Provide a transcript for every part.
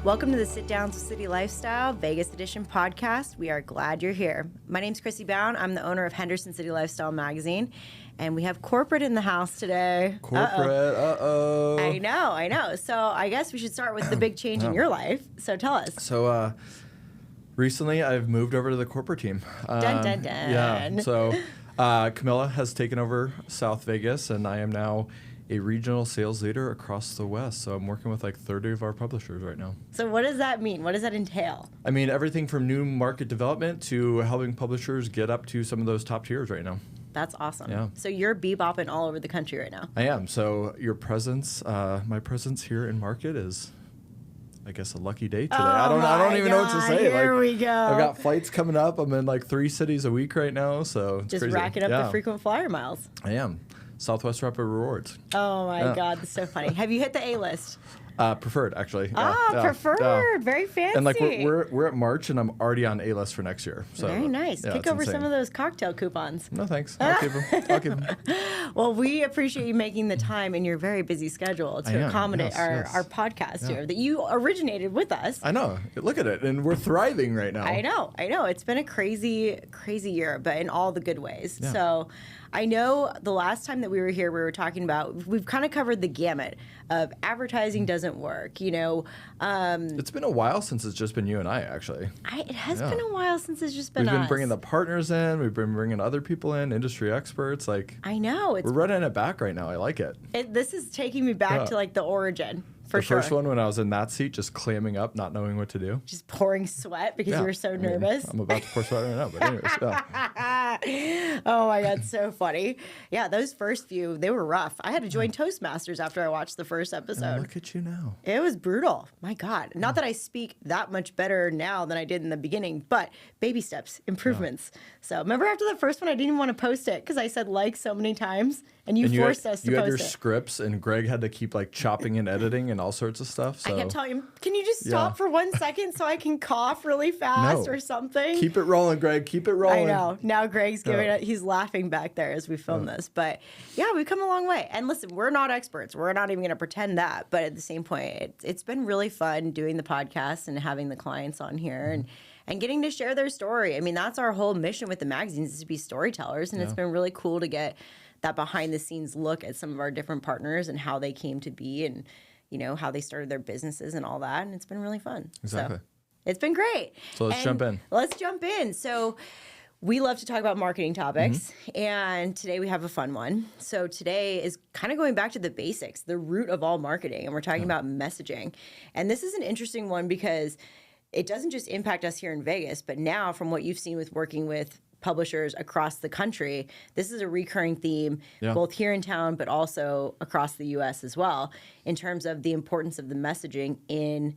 Welcome to the Sit Downs with City Lifestyle Vegas Edition podcast. We are glad you're here. My name's Crissie Bown. I'm the owner of Henderson City Lifestyle Magazine, and we have corporate in the house today. Corporate, I know. So I guess we should start with the big change in your life. So tell us. So recently I've moved over to the corporate team. Dun, dun, dun. Yeah, so Camilla has taken over South Vegas, and I am now a regional sales leader across the West. So I'm working with like 30 of our publishers right now. So what does that mean? What does that entail? I mean, everything from new market development to helping publishers get up to some of those top tiers right now. That's awesome. Yeah. So you're bebopping all over the country right now. I am. So your presence, my presence here in market is, I guess, a lucky day today. I don't even know what to say. Here we go. I've got flights coming up. I'm in like 3 cities a week right now, so it's Just crazy. racking up the frequent flyer miles. I am. Southwest Rapid Rewards. Oh my God, that's so funny. Have you hit the A-list? Preferred, actually. Preferred. Yeah. Very fancy. And like we're at March, and I'm already on A-list for next year. So very nice. Yeah, Pick over some of those cocktail coupons. No thanks. I'll keep them. Well, we appreciate you making the time in your very busy schedule to accommodate our podcast here that you originated with us. I know. Look at it, and we're thriving right now. I know. It's been a crazy year, but in all the good ways. Yeah. So I know the last time that we were here, we were talking about, we've kind of covered the gamut of advertising doesn't work, you know. It's been a while since it's just been you and I, actually. It has been a while since it's just been We've us. been bringing the partners in. We've been bringing other people in, industry experts. Like I know. We're running it back right now. I like it. This is taking me back to like the origin. For sure. The first one when I was in that seat, just clamming up, not knowing what to do. Just pouring sweat because you were so nervous. I'm about to pour sweat right now, but anyways. Oh my God, so funny. Yeah, those first few, they were rough. I had to join Toastmasters after I watched the first episode. And look at you now. It was brutal. My God. Not that I speak that much better now than I did in the beginning, but baby steps, improvements. Yeah. So remember after the first one, I didn't even want to post it because I said like so many times. And you forced us to post it. You had your scripts, and Greg had to keep like chopping and editing and all sorts of stuff. So. I kept telling him, can you just stop for 1 second so I can cough really fast or something? Keep it rolling, Greg. Keep it rolling. I know. Now Greg's giving it. He's laughing back there as we film this. But yeah, we've come a long way. And listen, we're not experts. We're not even going to pretend that. But at the same point, it's been really fun doing the podcast and having the clients on here and getting to share their story. I mean, that's our whole mission with the magazines is to be storytellers. And it's been really cool to get that behind the scenes look at some of our different partners and how they came to be and, you know, how they started their businesses and all that. And it's been really fun. Exactly. So it's been great. So let's jump in. Let's jump in. So we love to talk about marketing topics. And today we have a fun one. So today is kind of going back to the basics, the root of all marketing. And we're talking about messaging. And this is an interesting one because it doesn't just impact us here in Vegas, but now from what you've seen with working with publishers across the country, this is a recurring theme, both here in town, but also across the U.S. as well, in terms of the importance of the messaging in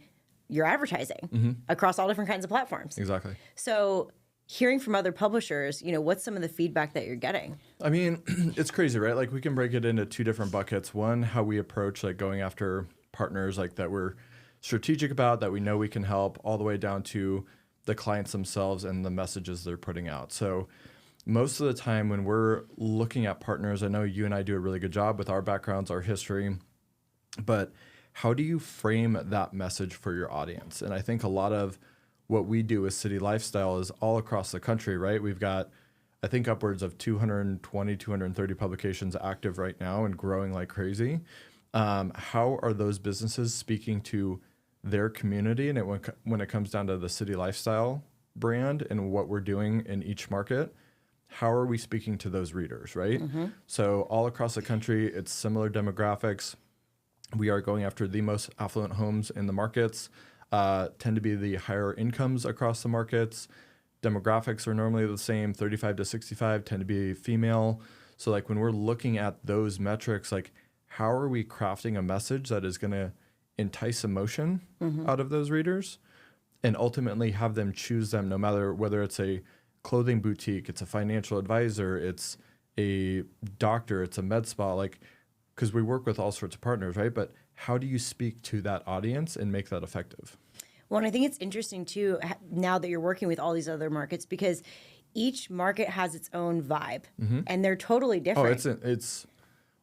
your advertising across all different kinds of platforms. Exactly. So hearing from other publishers, you know, what's some of the feedback that you're getting? I mean, it's crazy, right? Like we can break it into 2 different buckets. One, how we approach like going after partners like that we're strategic about, that we know we can help, all the way down to the clients themselves and the messages they're putting out. So most of the time when we're looking at partners, I know you and I do a really good job with our backgrounds, our history, but how do you frame that message for your audience? And I think a lot of what we do with City Lifestyle is all across the country, right? We've got, I think, upwards of 220, 230 publications active right now and growing like crazy. How are those businesses speaking to their community? And when it comes down to the City Lifestyle brand and what we're doing in each market, how are we speaking to those readers, right? So all across the country, it's similar demographics. We are going after the most affluent homes in the markets, tend to be the higher incomes across the markets. Demographics are normally the same, 35 to 65, tend to be female. So like when we're looking at those metrics, like how are we crafting a message that is going to entice emotion out of those readers and ultimately have them choose them, no matter whether it's a clothing boutique, it's a financial advisor, it's a doctor, it's a med spa, like, because we work with all sorts of partners, right? But how do you speak to that audience and make that effective? Well, and I think it's interesting too, now that you're working with all these other markets, because each market has its own vibe and they're totally different. It's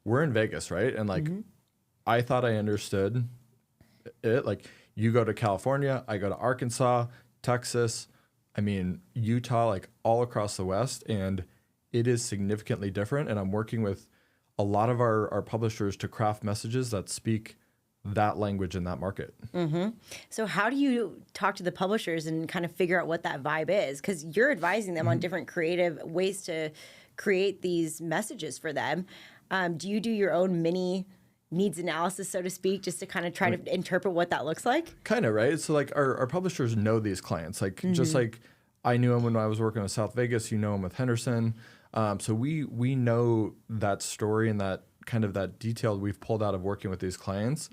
we're in Vegas, right? And like, I thought I understood it. Like, you go to California, I go to Arkansas, Texas, I mean, Utah, like all across the West, and it is significantly different. And I'm working with a lot of our publishers to craft messages that speak that language in that market. So how do you talk to the publishers and kind of figure out what that vibe is? Because you're advising them on different creative ways to create these messages for them. Do you do your own mini needs analysis, so to speak, just to kind of try to interpret what that looks like? Kind of, right? So like our publishers know these clients, like just like I knew them when I was working with South Vegas, you know them with Henderson. So we know that story and that kind of that detail we've pulled out of working with these clients.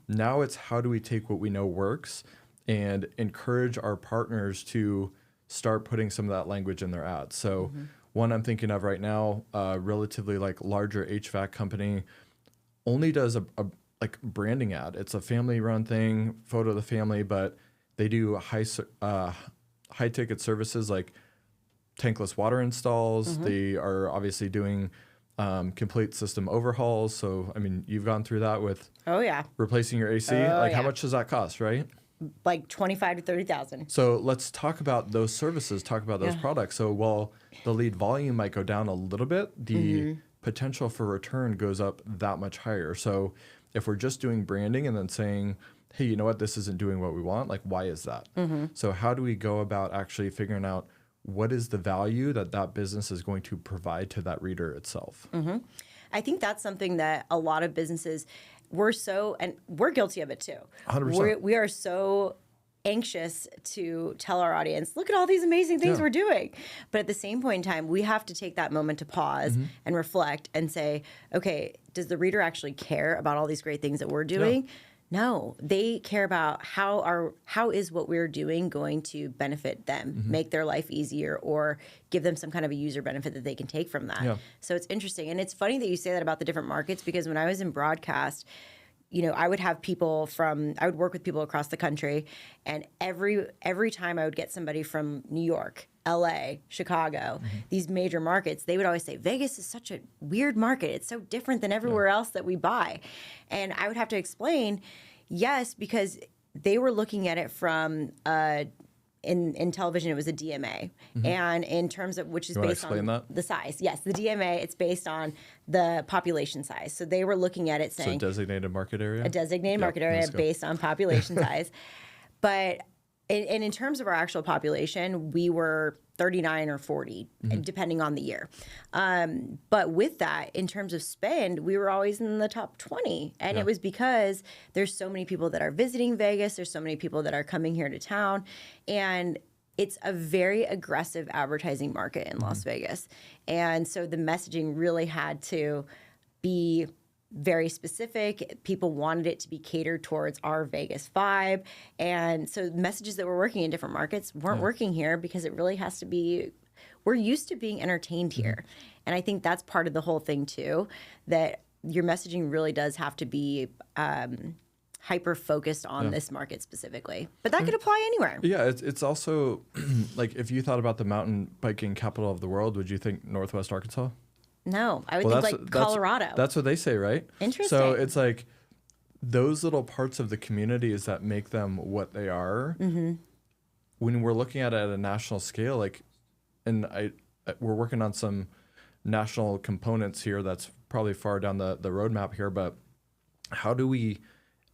Now it's how do we take what we know works and encourage our partners to start putting some of that language in their ads. So one I'm thinking of right now, relatively like larger HVAC company, only does a like branding ad. It's a family run thing, photo of the family, but they do high ticket services like tankless water installs. They are obviously doing complete system overhauls. So, I mean, you've gone through that with replacing your AC. How much does that cost, right? Like 25 to 30,000. So let's talk about those services, talk about those products. So while the lead volume might go down a little bit, the potential for return goes up that much higher. So if we're just doing branding and then saying, hey, you know what, this isn't doing what we want, like, why is that? So how do we go about actually figuring out what is the value that that business is going to provide to that reader itself? I think that's something that a lot of businesses, and we're guilty of it too. 100%. We are so anxious to tell our audience, look at all these amazing things we're doing. But at the same point in time, we have to take that moment to pause and reflect and say, okay, does the reader actually care about all these great things that we're doing? No, they care about how is what we're doing going to benefit them, make their life easier, or give them some kind of a user benefit that they can take from that. So it's interesting. And it's funny that you say that about the different markets, because when I was in broadcast, you know, I would work with people across the country, and every time I would get somebody from New York, LA, Chicago, these major markets, they would always say, Vegas is such a weird market. It's so different than everywhere else that we buy. And I would have to explain, yes, because they were looking at it from, in television, it was a DMA. And in terms of, which is based on the size. Yes, the DMA, it's based on the population size. So they were looking at it saying. So designated market area? A designated market area based on population size. But in terms of our actual population, we were 39 or 40, depending on the year. But with that, in terms of spend, we were always in the top 20. And it was because there's so many people that are visiting Vegas. There's so many people that are coming here to town. And it's a very aggressive advertising market in Las Vegas. And so the messaging really had to be very specific. People wanted it to be catered towards our Vegas vibe. And so messages that were working in different markets weren't working here, because it really has to be, we're used to being entertained here. And I think that's part of the whole thing too, that your messaging really does have to be hyper focused on this market specifically. But that could apply anywhere. Yeah, it's also like if you thought about the mountain biking capital of the world, would you think Northwest Arkansas? No, I would think like Colorado. That's what they say, right? Interesting. So it's like those little parts of the communities that make them what they are. When we're looking at it at a national scale, like, and we're working on some national components here that's probably far down the roadmap here, but how do we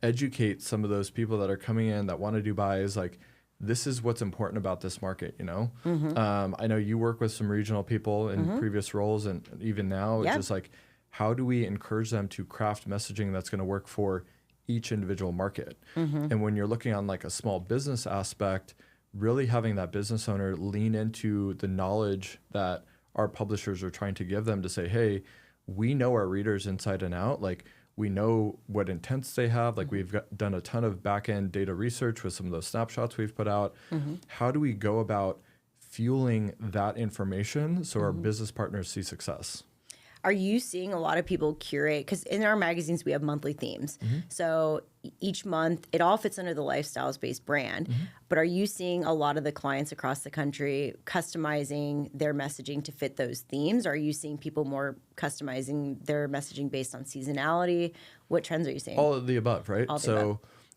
educate some of those people that are coming in that want to do buys, like, this is what's important about this market, you know? I know you work with some regional people in previous roles, and even now, it's just like, how do we encourage them to craft messaging that's going to work for each individual market? And when you're looking on like a small business aspect, really having that business owner lean into the knowledge that our publishers are trying to give them to say, hey, we know our readers inside and out. Like, we know what intents they have. Like, we've done a ton of back-end data research with some of those snapshots we've put out. How do we go about fueling that information so our business partners see success? Are you seeing a lot of people curate? Because in our magazines, we have monthly themes. So each month, it all fits under the lifestyles-based brand. But are you seeing a lot of the clients across the country customizing their messaging to fit those themes? Or are you seeing people more customizing their messaging based on seasonality? What trends are you seeing? All of the above, right?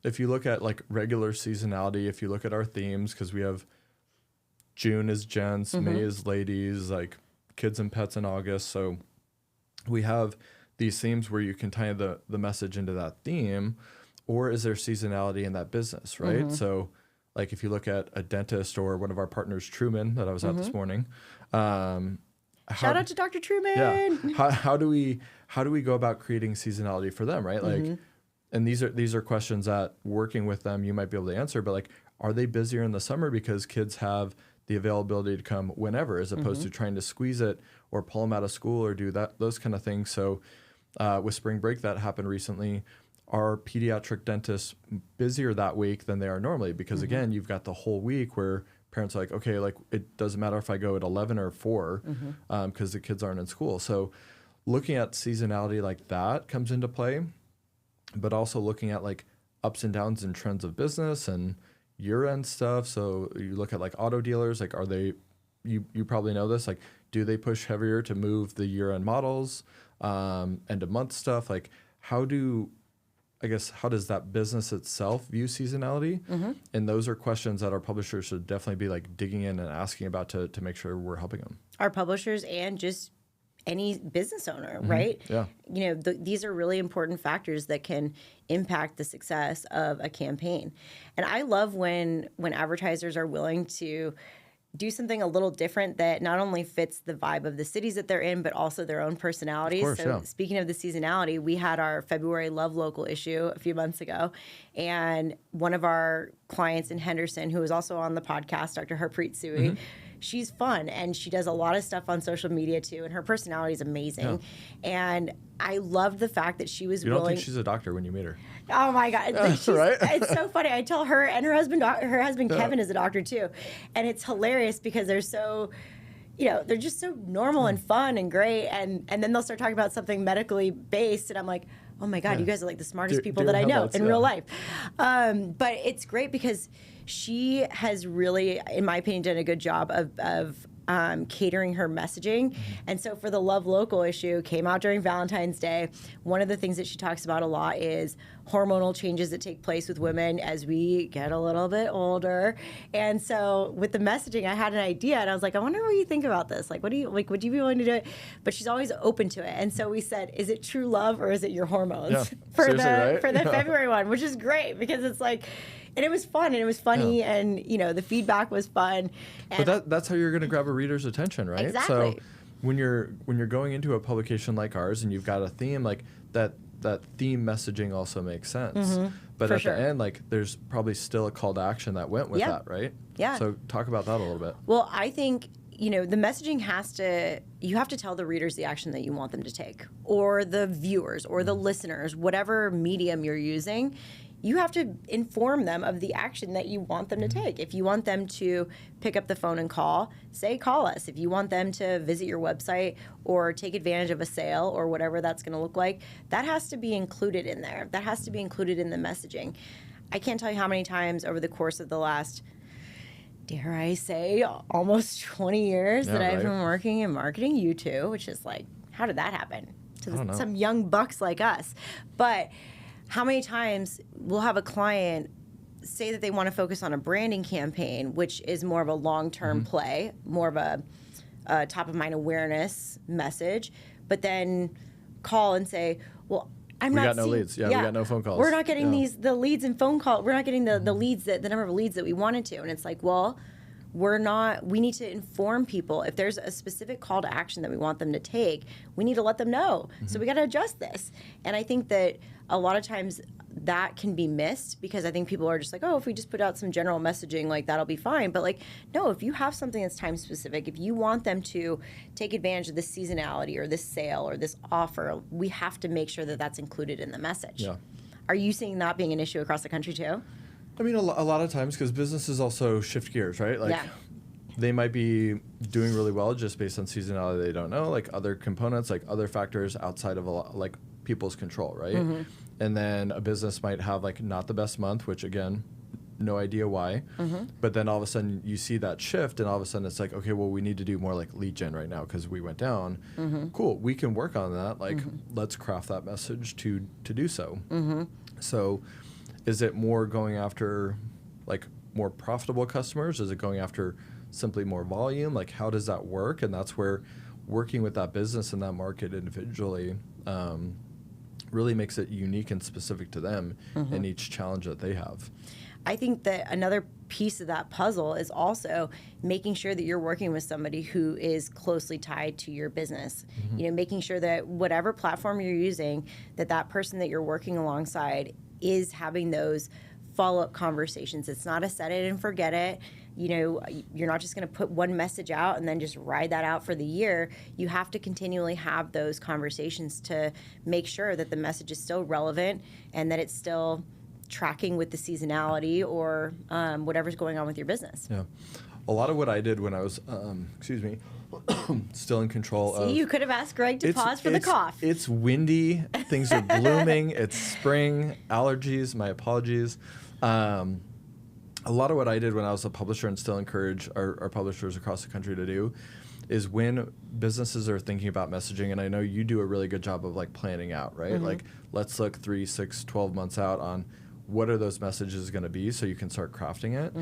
if you look at like regular seasonality, if you look at our themes, because we have June is gents, May is ladies, like kids and pets in August. So we have these themes where you can tie the message into that theme, or is there seasonality in that business, right? So like if you look at a dentist or one of our partners, Truman, that I was at this morning. Shout out to Dr. Truman. Yeah. How do we go about creating seasonality for them, right? Like, and these are questions that working with them you might be able to answer, but like, are they busier in the summer because kids have the availability to come whenever, as opposed to trying to squeeze it or pull them out of school or do those kind of things? So with spring break that happened recently, are pediatric dentists busier that week than they are normally? Because again, you've got the whole week where parents are like, okay, like it doesn't matter if I go at 11 or 4 because the kids aren't in school. So looking at seasonality like that comes into play, but also looking at like ups and downs and trends of business and year-end stuff. So you look at like auto dealers, like are they, you probably know this, like do they push heavier to move the year-end models, end of month stuff? Like how does that business itself view seasonality? And those are questions that our publishers should definitely be like digging in and asking about to make sure we're helping them. Our publishers and just any business owner, right? Yeah. You know, these are really important factors that can impact the success of a campaign. And I love when advertisers are willing to do something a little different that not only fits the vibe of the cities that they're in, but also their own personalities. Of course, Speaking of the seasonality, we had our February Love Local issue a few months ago. And one of our clients in Henderson, who was also on the podcast, Dr. Harpreet Sui, she's fun and she does a lot of stuff on social media too. And her personality is amazing. Yeah. And I love the fact that she was willing. You don't think she's a doctor when you meet her. Oh my God. Right? It's so funny. I tell her and her husband Kevin is a doctor too. And it's hilarious because they're so, they're just so normal and fun and great. And then they'll start talking about something medically based. And I'm like, oh my God, you guys are like the smartest people that I know in real life. But it's great because she has really, in my opinion, done a good job of catering her messaging. And so for the Love Local issue, came out during Valentine's Day. One of the things that she talks about a lot is hormonal changes that take place with women as we get a little bit older. And so with the messaging, I had an idea and I was like, I wonder what you think about this. Like, would you be willing to do it? But she's always open to it. And so we said, is it true love or is it your hormones for the February one, which is great because it's like, and it was fun and it was funny and the feedback was fun. And but that's how you're going to grab a reader's attention, right? Exactly. So when you're going into a publication like ours and you've got a theme, like that theme messaging also makes sense. But at the end, like there's probably still a call to action that went with that, right? Yeah. So talk about that a little bit. Well, I think the messaging you have to tell the readers the action that you want them to take, or the viewers or the listeners, whatever medium you're using. You have to inform them of the action that you want them to take. If you want them to pick up the phone and call, say call us. If you want them to visit your website or take advantage of a sale or whatever that's going to look like, that has to be included in there. That has to be included in the messaging. I can't tell you how many times over the course of the last, dare I say, almost 20 years that I've been working in marketing, you too, which is like, how did that happen to some young bucks like us? But how many times we'll have a client say that they want to focus on a branding campaign, which is more of a long-term play, more of a top-of-mind awareness message, but then call and say, well, we got no leads. Yeah, we got no phone calls. We're not getting the leads and phone calls. We're not getting the leads, the number of leads that we wanted to. And it's like, well, we need to inform people. If there's a specific call to action that we want them to take, we need to let them know. So we got to adjust this. And I think that a lot of times that can be missed because I think people are just like, oh, if we just put out some general messaging, like that'll be fine. But like, no, if you have something that's time specific, if you want them to take advantage of this seasonality or this sale or this offer, we have to make sure that that's included in the message. Yeah. Are you seeing that being an issue across the country too? I mean, a lot of times, because businesses also shift gears, right? Like, they might be doing really well just based on seasonality. They don't know, like other components, like other factors outside of like people's control, right? And then a business might have like not the best month, which again, no idea why. But then all of a sudden you see that shift, and all of a sudden it's like, okay, well, we need to do more like lead gen right now because we went down. Cool, we can work on that. Like, let's craft that message to do so. So Is it more going after like more profitable customers? Is it going after simply more volume? Like, how does that work? And that's where working with that business and that market individually really makes it unique and specific to them in each challenge that they have. I think that another piece of that puzzle is also making sure that you're working with somebody who is closely tied to your business. You know, making sure that whatever platform you're using, that person that you're working alongside is having those follow-up conversations. It's not a set it and forget it. You know, you're not just going to put one message out and then just ride that out for the year. You have to continually have those conversations to make sure that the message is still relevant and that it's still tracking with the seasonality or whatever's going on with your business. Yeah. A lot of what I did when I was, still in control of... See, you could have asked Greg to pause for the cough. It's windy. Things are blooming. It's spring. Allergies. My apologies. A lot of what I did when I was a publisher and still encourage our publishers across the country to do is when businesses are thinking about messaging, and I know you do a really good job of like planning out, right? Like, let's look 3, 6, 12 months out on what are those messages going to be so you can start crafting it.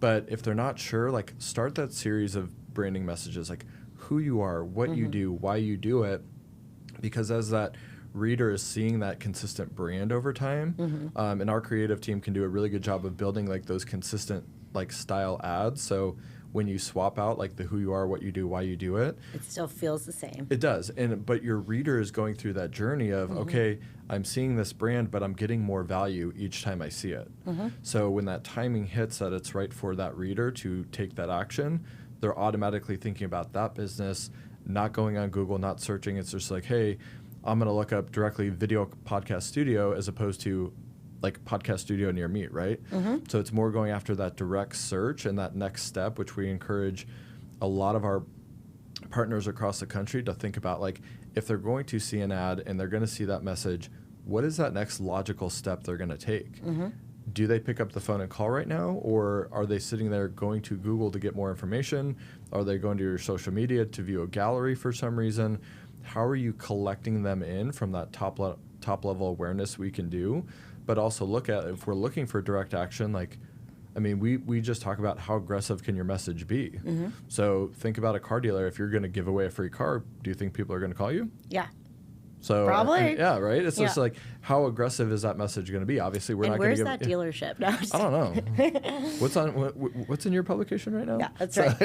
But if they're not sure, like, start that series of branding messages, like who you are, what you do, why you do it, because as that reader is seeing that consistent brand over time, and our creative team can do a really good job of building like those consistent like style ads. So when you swap out like the who you are, what you do, why you do it, it still feels the same. It does. But your reader is going through that journey of, okay, I'm seeing this brand, but I'm getting more value each time I see it. So when that timing hits that it's right for that reader to take that action, they're automatically thinking about that business, not going on Google, not searching. It's just like, hey, I'm going to look up directly video podcast studio as opposed to like podcast studio near me, right? So it's more going after that direct search and that next step, which we encourage a lot of our partners across the country to think about, like, if they're going to see an ad and they're going to see that message, what is that next logical step they're going to take? Do they pick up the phone and call right now, or are they sitting there going to Google to get more information? Are they going to your social media to view a gallery for some reason? How are you collecting them in from that top level awareness we can do? But also look at, if we're looking for direct action, like, I mean, we just talk about how aggressive can your message be. So think about a car dealer. If you're going to give away a free car, do you think people are going to call you? Yeah. So probably. Yeah, right? It's just like, how aggressive is that message going to be? Obviously, we're not going to give... Where's that dealership? No, I don't know. What's in your publication right now? Yeah, that's right.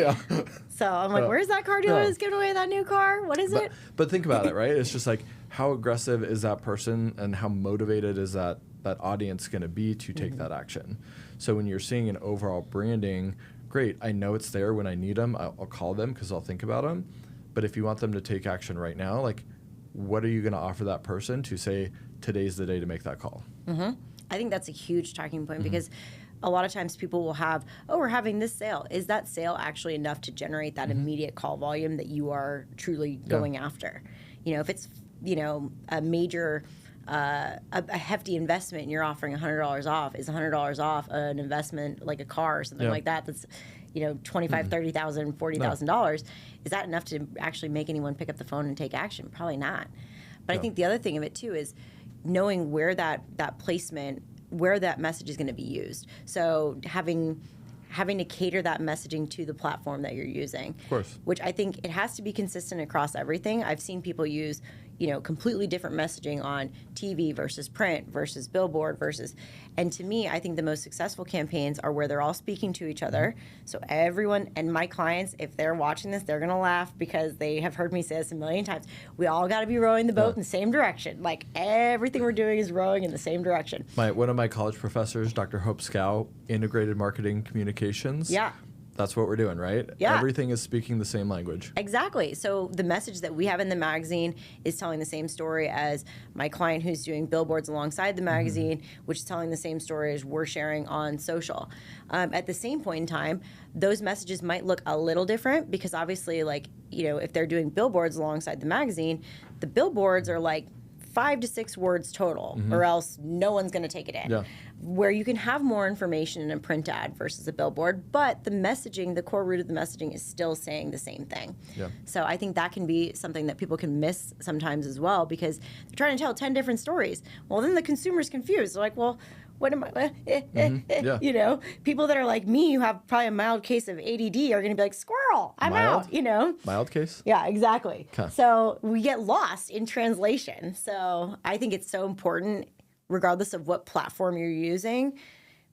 So I'm like, where's that car dealer that's giving away that new car? What is it? But think about it, right? It's just like, how aggressive is that person and how motivated is that audience going to be to take that action? So when you're seeing an overall branding, great, I know it's there when I need them. I'll call them because I'll think about them. But if you want them to take action right now, like, what are you going to offer that person to say, today's the day to make that call? I think that's a huge talking point because a lot of times people will have, oh, we're having this sale. Is that sale actually enough to generate that immediate call volume that you are truly going after? You know, if it's, you know, a major, a hefty investment and you're offering $100 off, is $100 off an investment like a car or something like that that's, you know, $25,000, $30,000, $40,000. Is that enough to actually make anyone pick up the phone and take action? Probably not. But I think the other thing of it too is knowing where that placement, where that message is going to be used. So having to cater that messaging to the platform that you're using. Of course. Which I think it has to be consistent across everything. I've seen people use, you know, completely different messaging on TV versus print versus billboard versus, and to me, I think the most successful campaigns are where they're all speaking to each other. So everyone, and my clients, if they're watching this, they're gonna laugh because they have heard me say this a million times. We all gotta be rowing the boat in the same direction. Like, everything we're doing is rowing in the same direction. One of my college professors, Dr. Hope Scow, integrated marketing communications. Yeah. That's what we're doing, right? Yeah. Everything is speaking the same language. Exactly. So the message that we have in the magazine is telling the same story as my client who's doing billboards alongside the magazine, which is telling the same story as we're sharing on social. At the same point in time, those messages might look a little different because obviously, like, you know, if they're doing billboards alongside the magazine, the billboards are like 5 to 6 words total, or else no one's going to take it in. Yeah. Where you can have more information in a print ad versus a billboard, but the messaging, the core root of the messaging is still saying the same thing. Yeah. So I think that can be something that people can miss sometimes as well because they're trying to tell 10 different stories. Well, then the consumer's confused. They're like, well, what am I, Yeah. you know, people that are like me who have probably a mild case of ADD are going to be like, squirrel, I'm Mild? out, you know? Mild case? Yeah, exactly. Okay. So we get lost in translation. So I think it's so important, regardless of what platform you're using,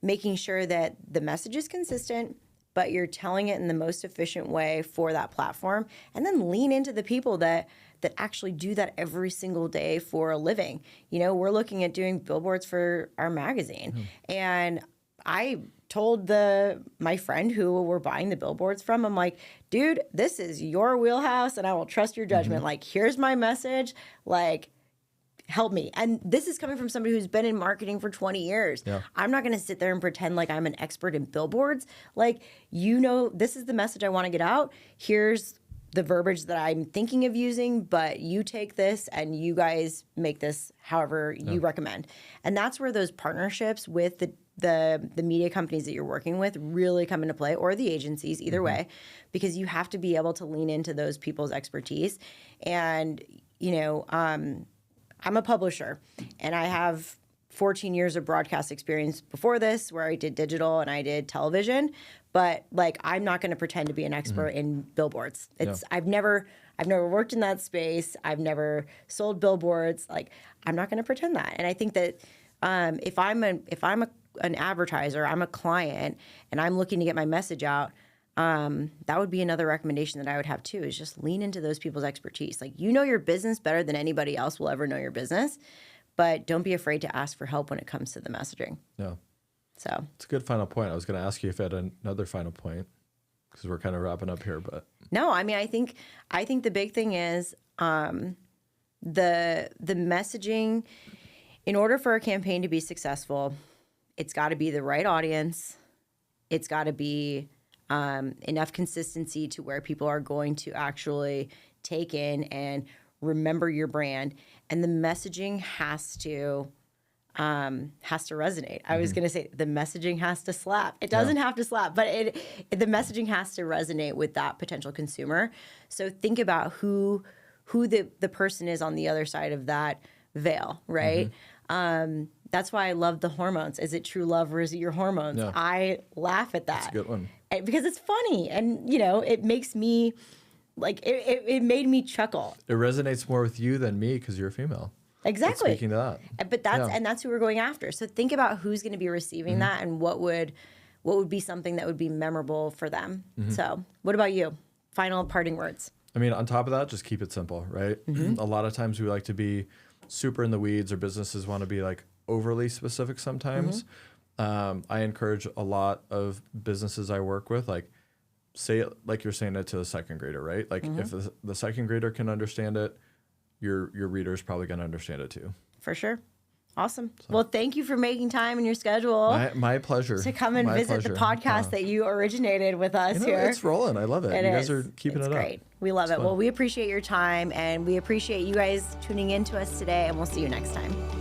making sure that the message is consistent, but you're telling it in the most efficient way for that platform, and then lean into the people that actually do that every single day for a living. You know, we're looking at doing billboards for our magazine, and I told my friend who we're buying the billboards from, I'm like, dude, this is your wheelhouse, and I will trust your judgment. Like, here's my message, like, help me. And this is coming from somebody who's been in marketing for 20 years. Yeah. I'm not going to sit there and pretend like I'm an expert in billboards. Like, you know, this is the message I want to get out. Here's the verbiage that I'm thinking of using, but you take this and you guys make this however you recommend. And that's where those partnerships with the media companies that you're working with really come into play, or the agencies, either way, because you have to be able to lean into those people's expertise. And, you know, I'm a publisher, and I have 14 years of broadcast experience before this, where I did digital and I did television. But like, I'm not going to pretend to be an expert in billboards. I've never worked in that space. I've never sold billboards. Like, I'm not going to pretend that. And I think that if I'm an advertiser, I'm a client, and I'm looking to get my message out, that would be another recommendation that I would have too, is just lean into those people's expertise. Like, you know your business better than anybody else will ever know your business, but don't be afraid to ask for help when it comes to the messaging. Yeah. So It's a good final point. I was going to ask you if you had another final point, because we're kind of wrapping up here, but no, I mean, I think the big thing is the messaging. In order for a campaign to be successful, it's got to be the right audience. It's got to be enough consistency to where people are going to actually take in and remember your brand, and the messaging has to resonate. I was going to say the messaging has to slap. It doesn't have to slap, but the messaging has to resonate with that potential consumer. So think about who the person is on the other side of that veil, right? That's why I love the hormones. Is it true love, or is it your hormones? Yeah. I laugh at that. That's a good one. Because it's funny, and you know, it makes me like it made me chuckle. It resonates more with you than me because you're a female. Exactly. But speaking to that. But that's who we're going after. So think about who's going to be receiving that, and what would be something that would be memorable for them. So what about you? Final parting words. I mean, on top of that, just keep it simple, right? A lot of times we like to be super in the weeds, or businesses want to be like overly specific sometimes. I encourage a lot of businesses I work with, like, say it like you're saying it to a second grader, right? Like, if the second grader can understand it, your reader is probably going to understand it too. For sure. Awesome. So, well, thank you for making time in your schedule. My pleasure. To come and visit the podcast that you originated with us here. It's rolling. I love it. You guys are keeping it up. Great. We love it. Fun. Well, we appreciate your time, and we appreciate you guys tuning in to us today, and we'll see you next time.